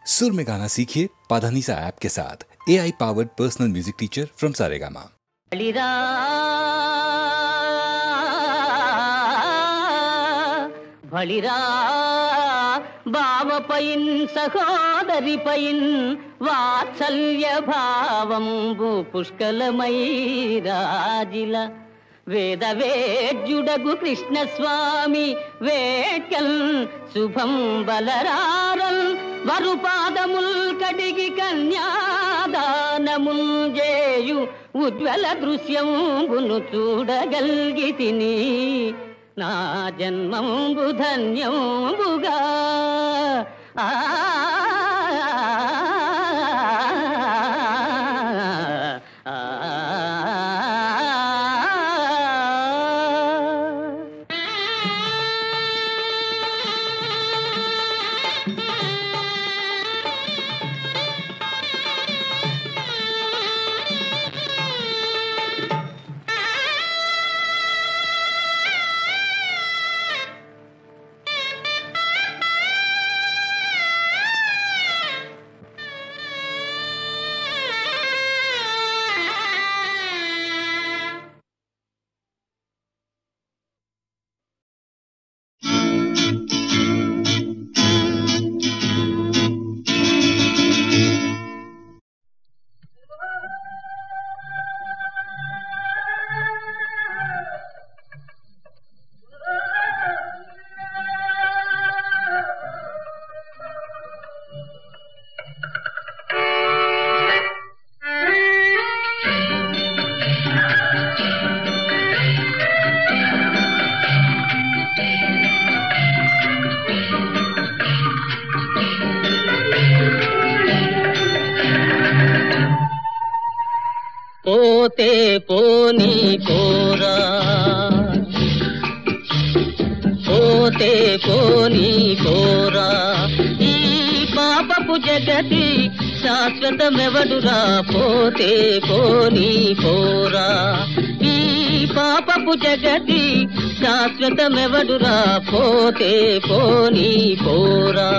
सुर में गाना सीखिए पाधानीसा ऐप के साथ। AI powered personal music teacher from Saregama. బలిరా భావపైన్ సహోదరిపైన్ వాత్సల్య భావంబు పుష్కలమై రాజిల వేద వేద్యుడగు కృష్ణస్వామి వేట్కల్ శుభం బలరారల్ వరుపాదముల్ కడిగి కన్యాదానముల్ చేయు ఉజ్వల దృశ్యంబును చూడగల్గితిని నా జన్మంబు ధన్యంబుగా పోతే పోనీ పోరా పోతే పోనీ పోరా ఈ పాపపు జగతి శాశ్వతమెవడురా పోతే పోనీ పోరా ఈ పాపపు జగతి శాశ్వతమెవడురా పోతే పోనీ పోరా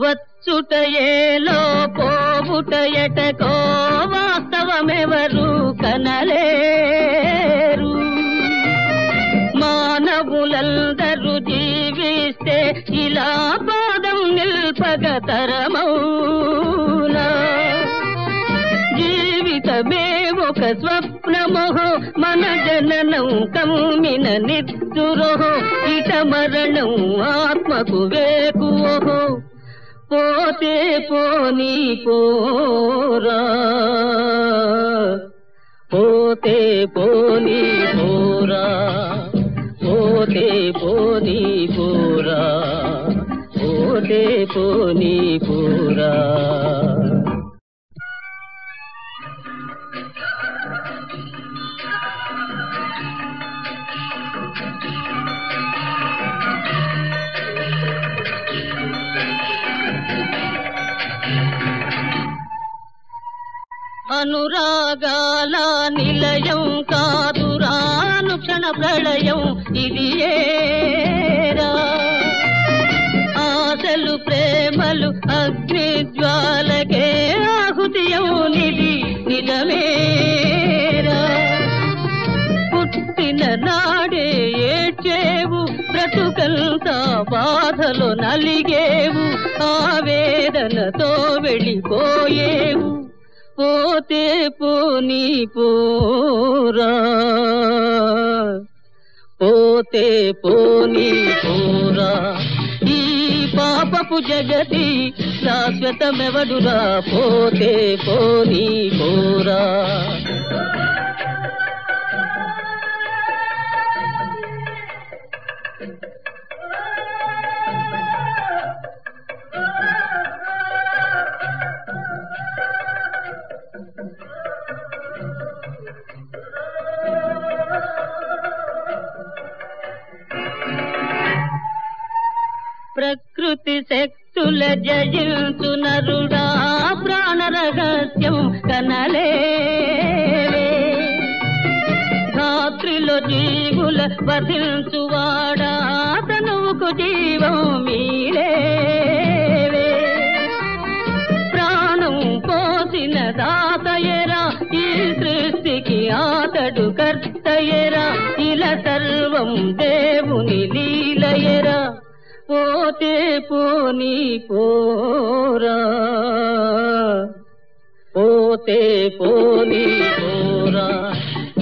వచ్చుటయేలో పోవుటయటకో వాస్తవమెవరు కనలేరు మానవులందరూ జీవిస్తే ఇలా పాదం నిల్పగతరమౌనా జీవితమే ఒక స్వప్నమోహో మన జననం కమ్మిన నిద్దురోహో ఇట మరణం ఆత్మకు వేకువోహో పోతే పోనీ పోరా పోతే పోనీ పోరా పోతే పోనీ పోరా పోతే పోనీ పోరా అనురాగాల నిలయం కాదురా అనుక్షణ ప్రళయం ఇది ఏరా ఆశలు ప్రేమలు అగ్ని జ్వాలకే ఆహుతియౌనిది నిజమేరా పుట్టిన నాడే ఏడ్చేవు బ్రతుకంతా బాధలో నలిగేవు ఆవేదనతో వెళ్ళిపోయేవు పోతే పోనీ పోరా పోతే పోనీ పోరా ఈ పాపపు జగతి శాశ్వతమెవడురా పోతే పోనీ పోరా ప్రకృతి శక్తుల జయించు నరుడా ప్రాణ రహస్యం కనలేవే ధాత్రిలో జీవుల వధించువాడా తనువుకు జీవం మీలేవే ప్రాణం పోసిన దాతయరా ఈ సృష్టికి ఆతడు కర్తయరా ఇలా సర్వం దేవుని లీలయరా పోతే పోనీ పోరా పోతే పోనీ పోరా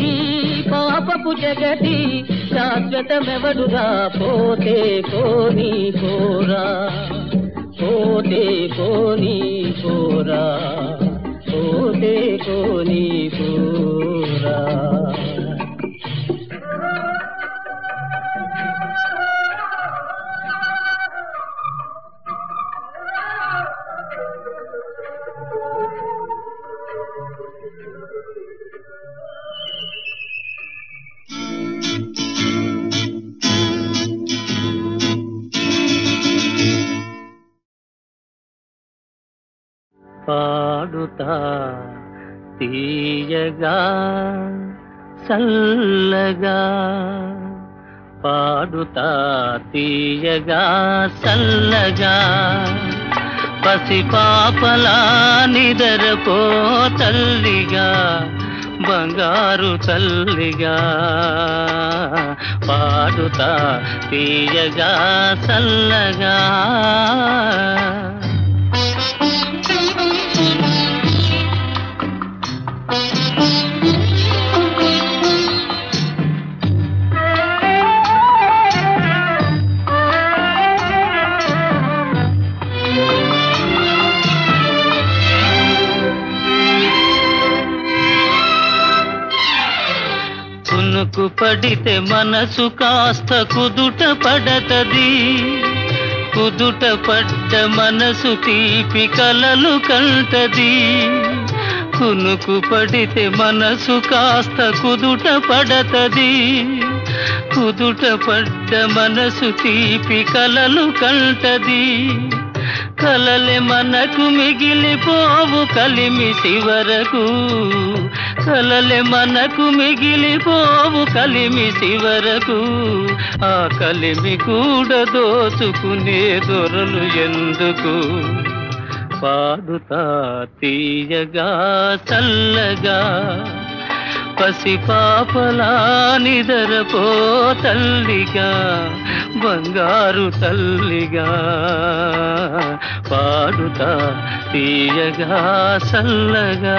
ఈ పాపపు జగతి శాశ్వతమెవడురా పోతే పోనీ పోరా పోతే పోనీ పోరా పోతే పోనీ పోరా పాడుతా తీయగా సల్లగా పాడుతా తీయగా సల్లగా పసిపాపలా నిదరపో తల్లిగా బంగారు తల్లిగా పాడుతా తీయగా సల్లగా కునుకు పడితే మనసు కాస్త కుదుట పడతది కుదుట పడ్డ మనసు తీపి కలలు కంటది కునుకు పడితే మనసు కాస్త కుదుట పడతది కుదుట పడ్డ మనసు తీపి కలలు కంటది కలలే మనకు మిగిలిపోవు కలిమి చివరకు కలలే మనకు మిగిలిపోవు కలిమి చివరకు ఆ కలిమి కూడా దోచుకునే దొరలు ఎందుకు పాడుతా తీయగా చల్లగా పసిపాపలా నిదరపో తల్లిగా బంగారు తల్లిగా పాడుతా తీయగా చల్లగా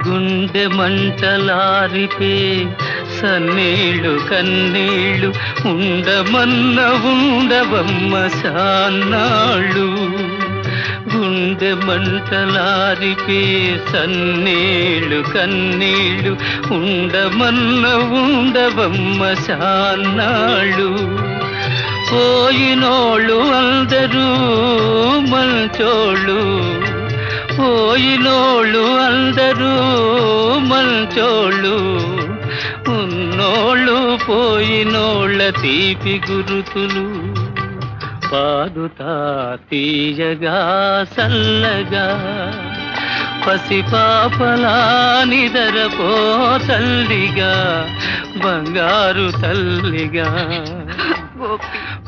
గుండె మంటలారిపే సన్నీళ్ళు కన్నీళ్ళు ఉండమన్న ఉండవమ్మ సాన్నాళ్ళు గుండె మంటలారిపే సన్నీళ్ళు కన్నీళ్ళు ఉండమన్న ఉండవమ్మ సాన్నాళ్ళు పోయినోళ్ళు అందరూ మంచోళ్ళు పోయినోళ్ళు అందరూ మంచోళ్ళు ఉన్నోళ్ళు పోయినోళ్ళ తీపి గురుతులు పాడుతా తీయగా సల్లగా పసిపాపలా నిదరపో తల్లిగా బంగారు తల్లిగా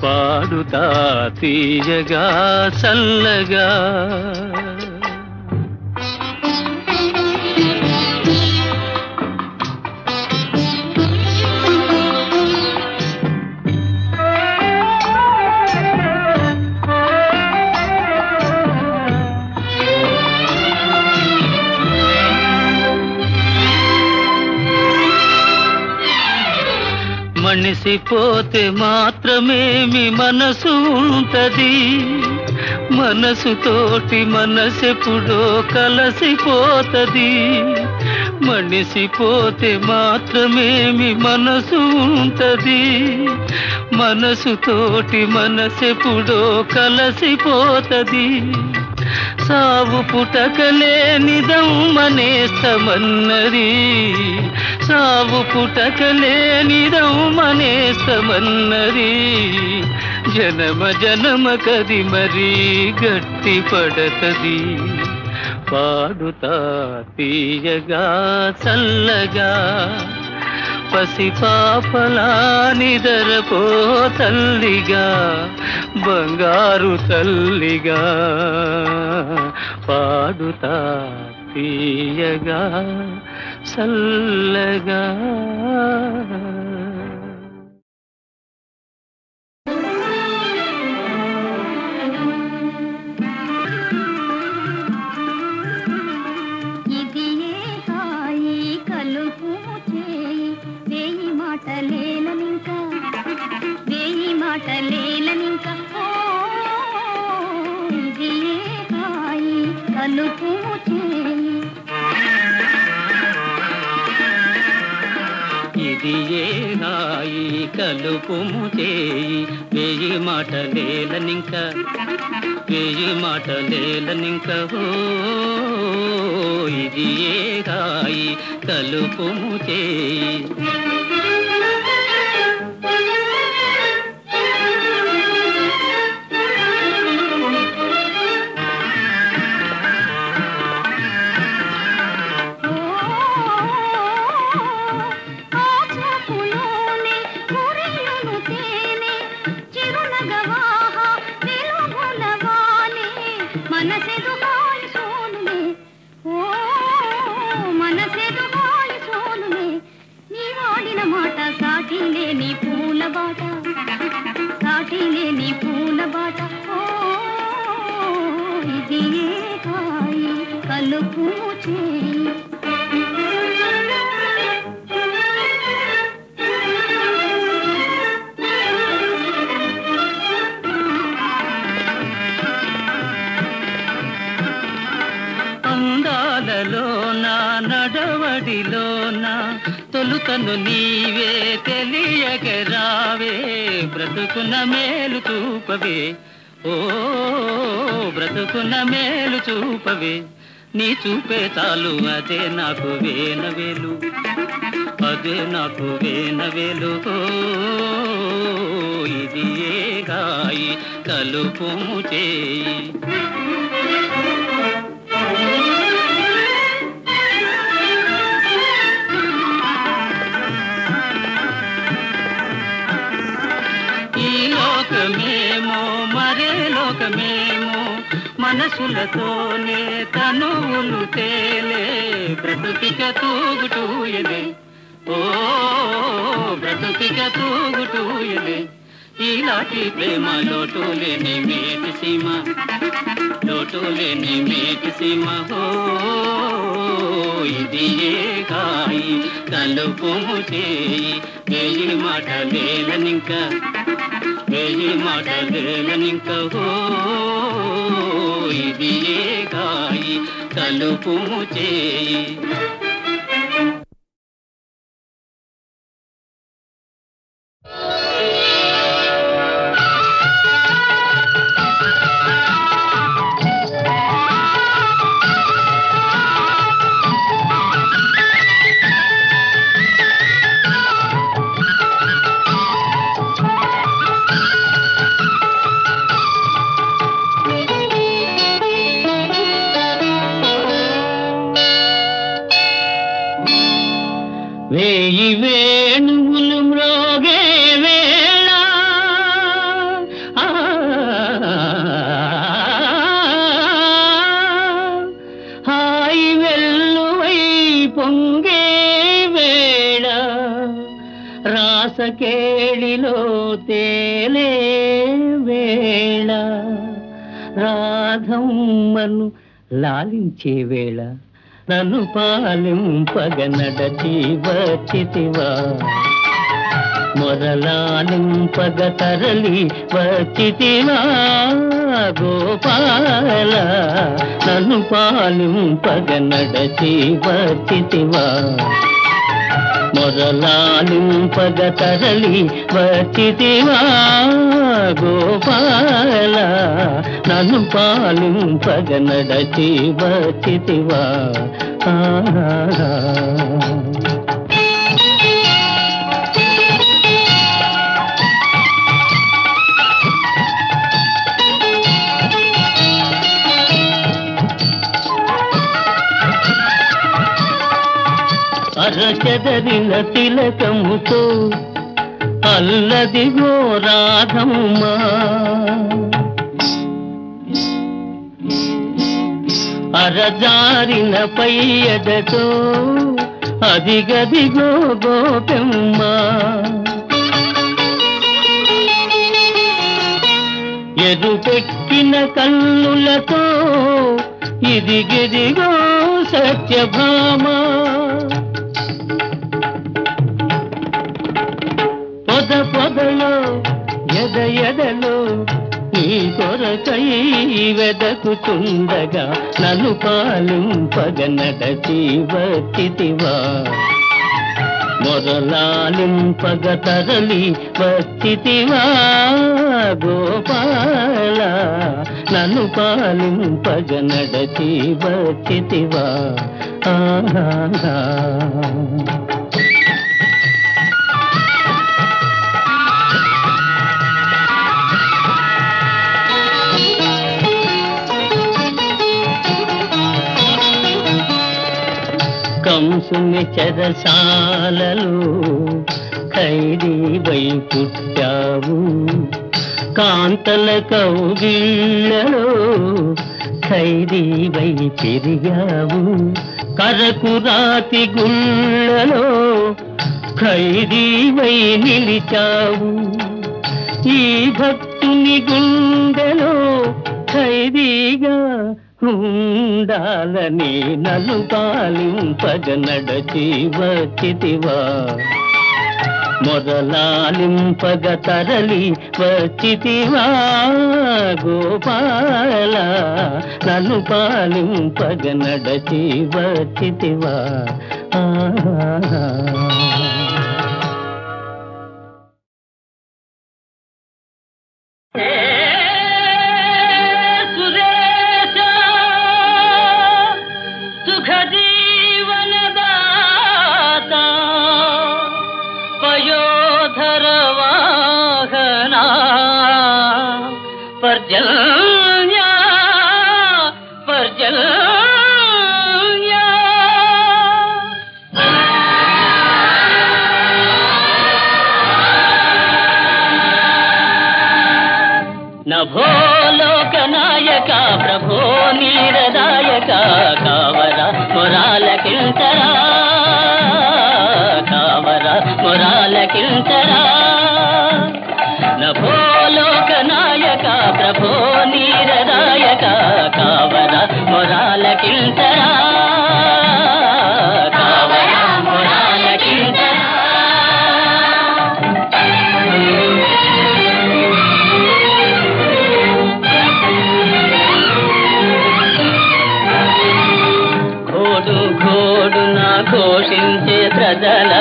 పాడుతా తీయగా చల్లగా మనిసిపోతే మాత్రమేమి మనసు ఉంటది మనసుతోటి మనసెప్పుడో కలసిపోతది మనిసిపోతే మాత్రమేమి మనసు ఉంటది మనసుతోటి మనసెప్పుడో కలసిపోతది సావు పుటకలేనిదమ్మనేస్తమన్నది, సావు పుటకలేనిదమ్మనేస్తమన్నది. జనమ జనమ కది మరీ గట్టి పడతది. పాడుతా తీయగా చల్లగా పసిపాపలా నిదరపో తల్లిగా, బంగారు తల్లిగా. పాడుతా తీయగా చల్లగా. వేయి మాటలేలనింక ఇది హాయి కలుపు చేయి. ఇది ఏ హాయి కలుపుము చేయి. వేయి మాటలేలనింక, వేయి మాటలేలనింక ఇది ఏ హాయి కలుపుము చేయి. సాటిలేని పూల బాట, సాటిలేని పూల బాట. ఇది ఏ హాయి కలుపు చేయి. అందాలలోనా నడవడిలోనా తొలుతను నీవే తెలియగరావే. బ్రతుకున మేలు చూపవే, ఓ బ్రతుకున మేలు చూపవే. నీ చూపే చాలు అదే నాకు వేనవేలు, అదే నాకు వేనవేలు. ఇది ఏ హాయి కలుపుము చేయి. లోకమేమో మరే లోకమేమో మనసులతోనే తనువులు తేలే. బ్రతుకిక తూగుటూయలే, ఓ బ్రతుకిక తూగుటూయలే. ఈలాంటి ప్రేమ లోటులేని మేటి సీమ, లోటులేని మేటి సీమ. ఇది ఏ హాయి కలుపుము చేయి. వేయి మాటలేలనింక, వేయి మాటలేలనింక ఇది ఏ హాయి కలుపుము చేయి. వేయి వేణువులు మ్రోగే వేళ, హాయి వెల్లువై పొంగే వేళ, రాసకేళిలో తేలే వేళ, రాధమ్మను లాలించే వేళ, నన్ను పాలింపగ నడచి వచ్చితివా, మొరలాలింపగ తరలి వచ్చితివా గోపాల, నన్ను పాలింపగ నడచి వచ్చితివా, మొరలాలింపగ తరలి వచ్చితివా గోపాల నన్ను పాలింపగ నడచి వచ్చితివా అరచెదరిన తిలకముతో అల్లదిగో రాధమ్మా అరజారిన పయ్యదతో అదిగదిగో గోపెమ్మా ఎరుపెక్కిన కన్నులతో ఇదిగిదిగో సత్యభామా పొదలో ఎదలో నీ కొరకై వెదకుతుండగా నన్ను పాలింపగ నడచి వచ్చితివా మొరలాలింపగ తరలి వచ్చితివా గోపాల నన్ను పాలింపగ నడచి వచ్చితివా కంసుని చెరసాలలో ఖైదీవై పుట్టావు కాంతల కౌగిళ్ళలో ఖైదీవై పెరిగావు కరకురాతి గుళ్ళలో ఖైదీవై నిలిచావు ఈ భక్తుని గుండెలో ఖైదీగా ఉండాలని నన్ను పాలింపగ నడచి వచ్చితివా మొదలాలింపగ తరలి వచ్చితివా గోపాల నన్ను పాలింపగ నడచి వచ్చితివా పర్జన్యా నభో లోకనాయక ప్రభో నీరదాయక కావర మొరాల కింతరా కావర మొరాల కింతరా నభో లోకనాయక ప్రభో నీరదాయక కావర మొరాల కింతరా కావర మొరాల కింతరా ఘోడున ఘోషించే ప్రజల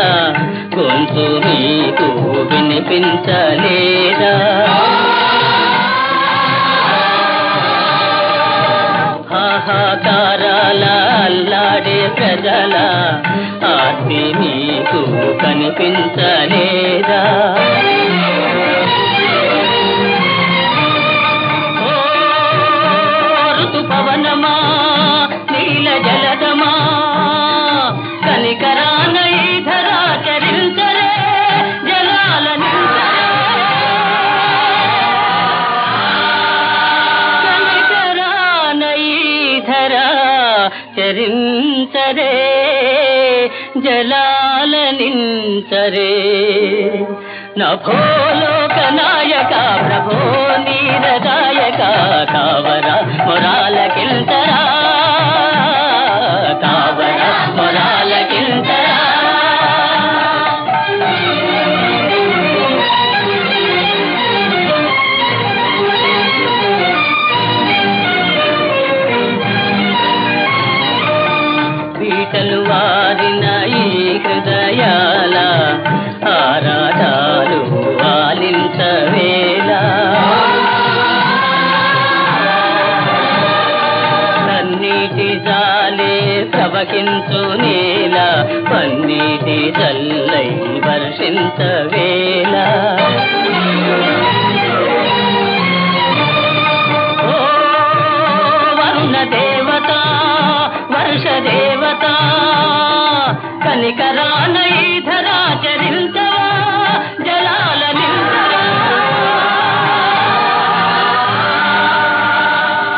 గొంతు మీకు వినిపించలేదా హాహాకారాల అల్లాడే ప్రజల ఆర్తి మీకు కనిపించలేదా ఋతుపవనమా నీల జలదమా కనికరాన ఈధరా చరించరే జలాల కనికరాన ఈధరా చరించరే జలాల నించరే నభో లోకనాయక ప్రభో నీరదాయక కావర మొరాల కింతరా కావర మొరాల కింతరా బీటలు వారిన ఈ హృదయాల నీటి జాలే ప్రవహించు నేల పన్నీటి జల్లై వర్షించవేళ ఓ వరుణ దేవత వర్ష దేవత కనికరాన ఈ ధరా చరించవా జలాల నింతవా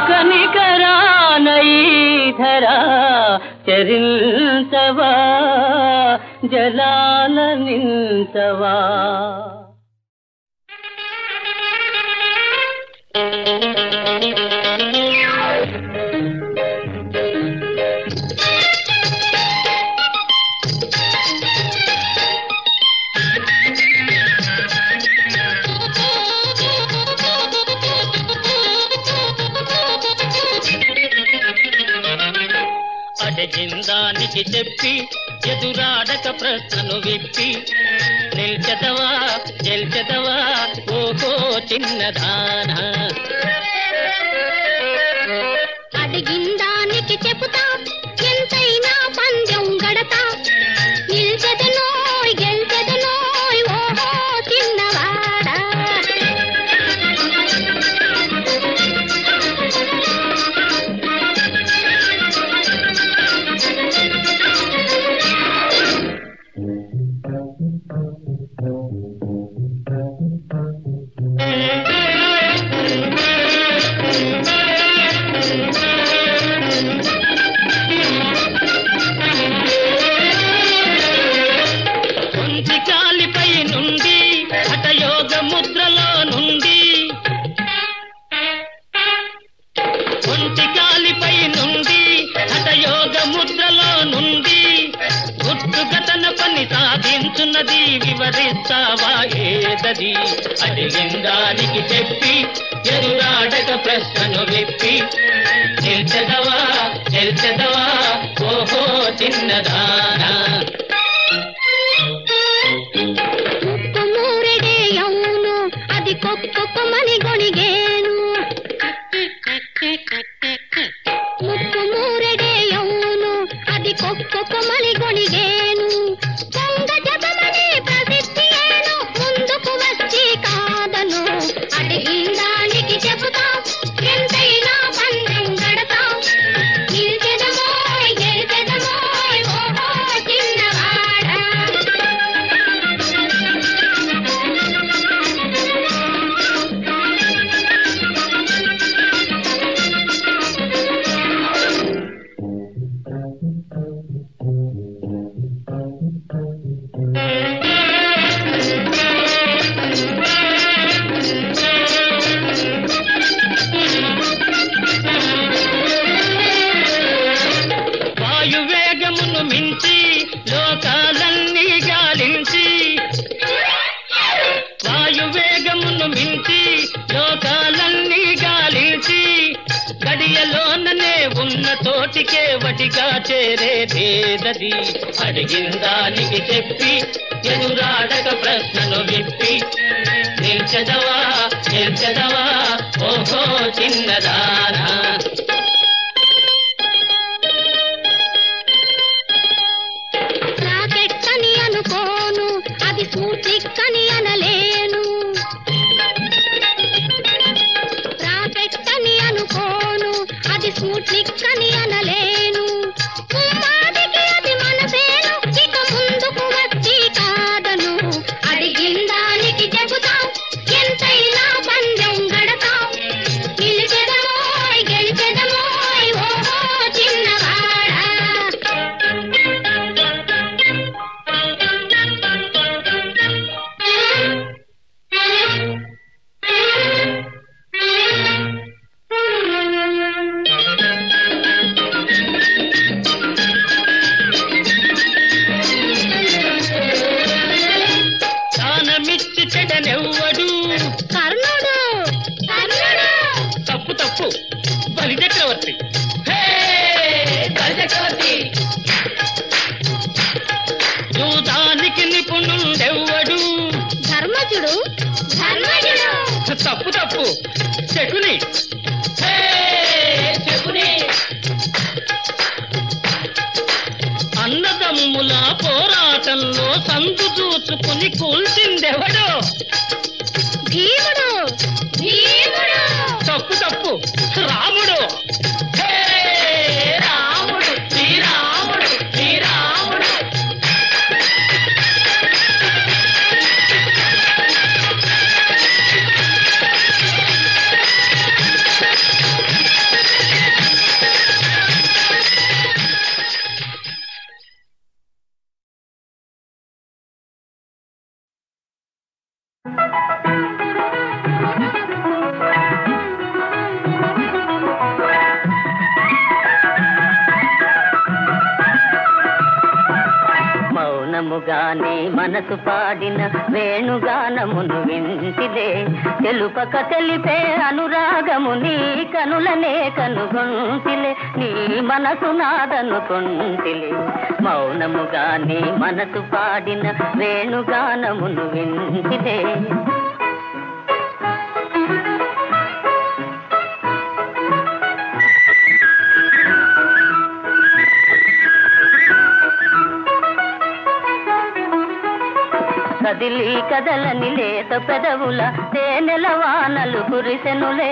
కనికరాన ఈ ధరా చరించవా జలాల నింతవా అడగిందానికి చెప్పి ఎదురాడక ప్రశ్నను విప్పి నిల్చెదవా గెల్చెదవా ఓహో చిన్నదానా అడిగిందానికి చెబుతా ఎంతైనా పందెం గడతా నిల్చెదనోయ్ గెల్చెదనోయ్ ఓహో చిన్నవాడా వివరిస్తావా ఏదది అడిగిందానికి చెప్పి ఎదురాడక ప్రశ్నను విప్పి నిల్చెదవా గెల్చెదవా ఓహో చిన్నదానా ముక్కుమూరెడే అవును అది కొక్కుమని గొణిగేను ముక్కుమూరెడే అవును అది కొక్కుమని గొణిగేను అడిగిందానికి చెబుతా ఎంతైనా పందెం గడతా నిల్చెదమోయ్ గెల్చెదమోయ్ ఓహో చిన్నవాడా తోటికే వటిగా చేరేదేదది అడిగిందానికి చెప్పి ఎదురాడక ప్రశ్నను విప్పి నిల్చెదవా గెల్చెదవా ఓహో చిన్నదానా రాకెట్ అని అనుకోను అది స్మూత్లిక్ అని అనలేను రాకెట్ అని అనుకోను అది స్మూత్లిక్ అని అనలేను ఉమ్మాదికి అది మనసేను ఇక ముందుకు వచ్చి కాదను అడిగిందానికి చెబుతా ఎంతైనా పందెం గడతా నిల్చెదమోయ్ గెల్చెదమోయ్ ఓహో చిన్నవాడా చెడనెవ్వడు కర్ణుడు కర్ణుడు తప్పు తప్పు బలి చక్రవర్తి చక్రవర్తి యూదానికి నిపుణుడెవ్వడు ధర్మజుడు ధర్మజుడు తప్పు తప్పు శకుని శకుని సంద్రంలో సందు దూచుకుని కూల్చిందెవడు? భీముడు భీముడు తప్పు తప్పు, రాముడు. హే రాముడు, శ్రీరాముడు శ్రీరాముడు. మౌనముగానే మనసు పాడిన వేణుగానమును వింటిదే, తెలుపక తెలిపే అనురాగము నీ కనులనే కనుగొంటిలే, నీ మనసు నాదనుకొంటిలే. మౌనముగానే మనసు పాడిన వేణుగానమును వింటిదే. కదిలి కదలని లేత పెదవుల తేనెల వానలు కురిసెనులే,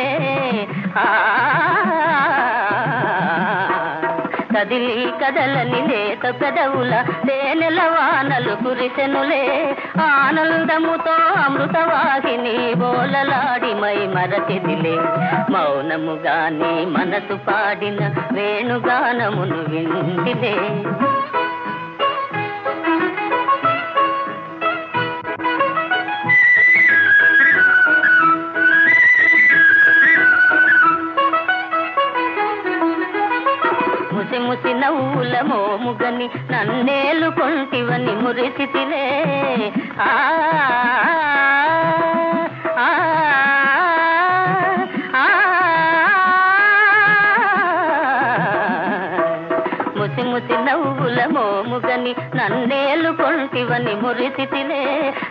కదిలి కదలని లేత పెదవుల తేనెల వానలు కురిసెనులే. ఆనందముతో అమృతవాహిని బోలలాడి మై మరచిదిలే, మౌనముగానే మనసు పాడిన వేణుగానమును వింటిదే. ముసి నవ్వుల మోముగని నన్నేలు కొంటివని మురిసితిలే, ముసి ముసి నవ్వుల మోముగని నన్నేలు కొంటివని మురిసితిలే.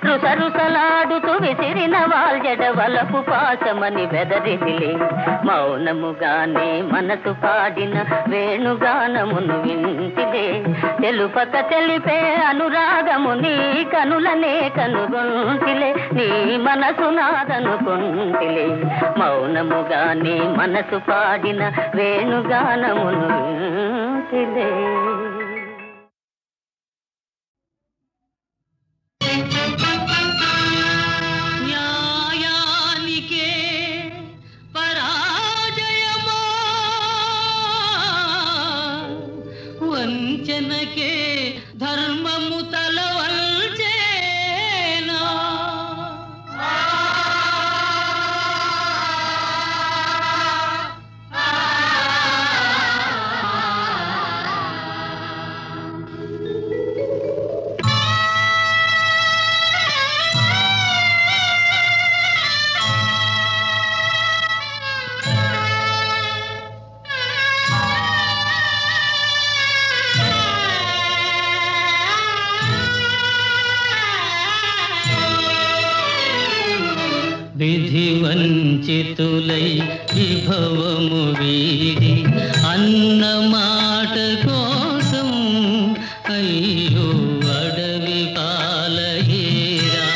రుసరుసలాడుతూ విసిరిన వాల్జడ వలపు పాసమని బెదరితిలే, మౌనముగానే మనసు పాడిన వేణుగానమును వింటిదే. తెలుపక తెలిపే అనురాగము నీ కనులనే కనుగొంటిలే, నీ మనసు నాదనుకొంటిలే. మౌనముగానే మనసు పాడిన వేణుగానమును వింటిదే. న్యాయానికే పరాజయమా, వంచనకే ధర్మము తలవంచేనా? విధి వంచితులై విభవము వీడి అన్న మాట కోసం అయ్యో అడవి పాలయేరా.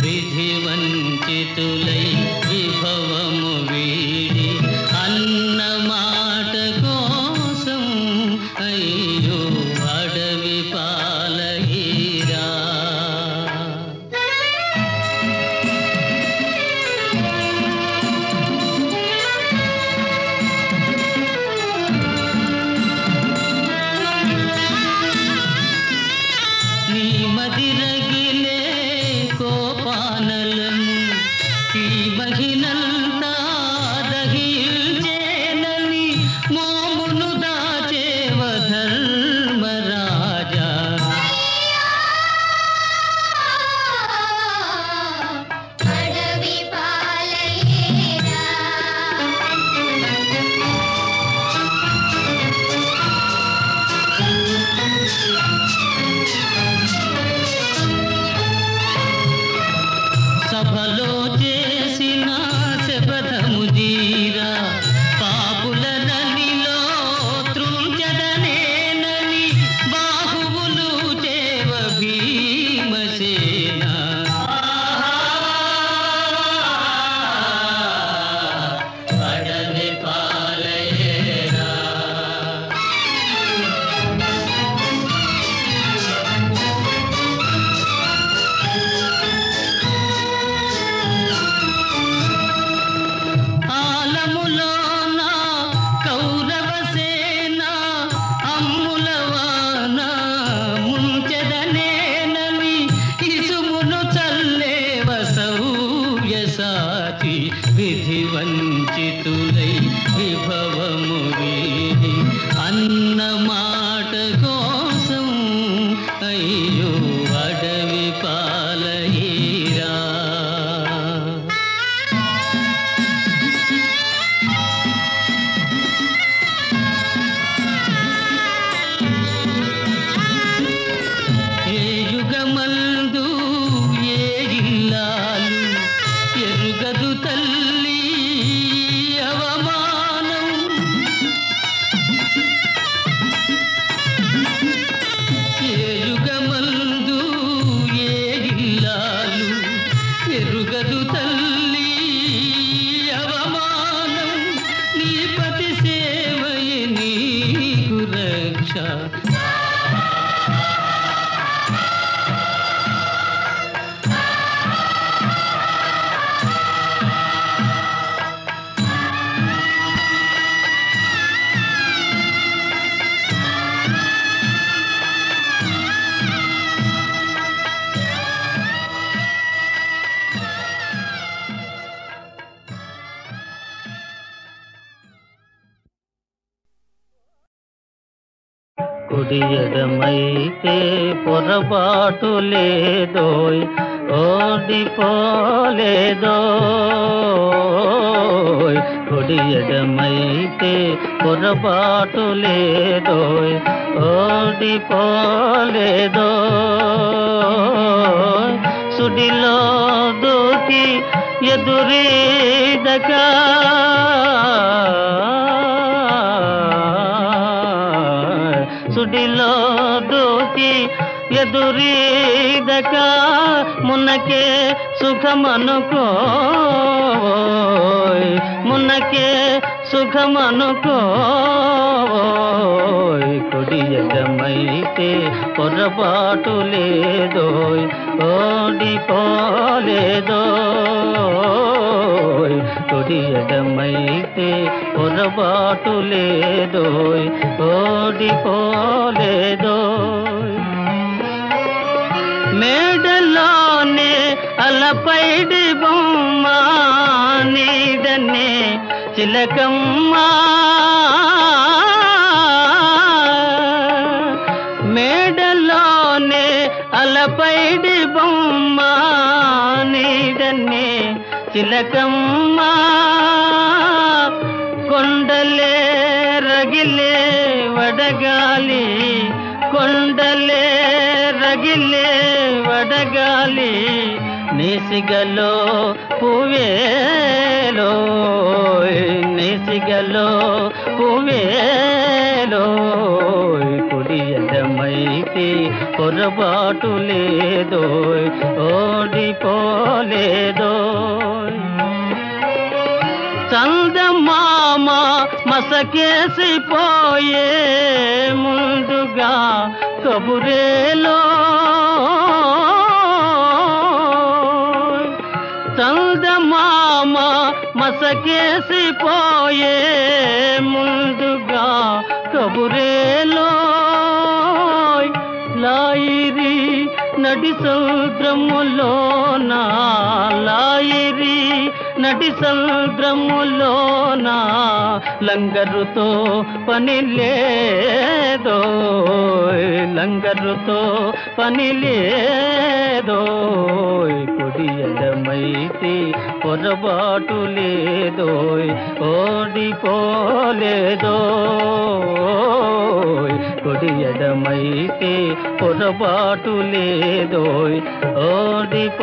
విధి వంచితులై విభవము వీడి అన్న మాట కోసం అయ్యో అడవి పాలయేరా. రీతులై విభవము వీడి అన్న మాట కోసం అయ్యో అడవి పాలయ్యిరా. ఏ యుగమందు ఏ ఇల్లాలు ఎరుగదు తల్లి అవమానం. ఏ యుగమందు ఏ ఇల్లాలు ఎరుగదు తల్లి అవమానం. నీ పతి సేవయే నీకు రక్ష. కుడి ఎడమైతే పొరపాటు లేదోయ్ ఓడిపోలేదోయ్. కుడి ఎడమైతే పొరపాటు లేదోయ్ ఓడిపోలేదోయ్. సుడిలో దూకి ఎదురీదగా సుడిలో దూకి ఎదురీదక మునకే సుఖమనుకోయ్. మునకే సుఖమనుకోయ్. కుడి ఎడమైతే పొరపాటు లేదోయ్ ఓడిపోలేదోయ్. కుడి ఎడమైతే పొరపాటు లేదోయ్ ఓడిపోలేదోయ్. మేడలోనే అలపైడి బొమ్మ నీడనే చిలకమ్మ. మేడలోనే అలపైడి బొమ్మ నీడనే చిలకమ్మ. కొండలే రగిలే వడగాలి కొండలే రగిలే వడగాలి నేసిగలో పువేలో నేసిగలో పువేలో. కుడి ఎడమైతే పొరపాటు లేదోయ్ ఓడిపోలేదోయ్. చందమామ మసకేసిపోయే ముందుగా కబురేలో. చందమామ మసకేసిపోయే ముందుగా కబురేలో. లాయిరి నడి సముద్రములోన లాయిరి నడి సముద్రములోన లంగరుతో పని లేదోయ్ లంగరుతో పని లేదోయ్. కుడి ఎడమైతే పొరపాటు లేదోయ్ ఓడిపోలేదోయ్. కుడి ఎడమైతే పొరపాటు లేదోయ్ ఓడిపోలేదోయ్.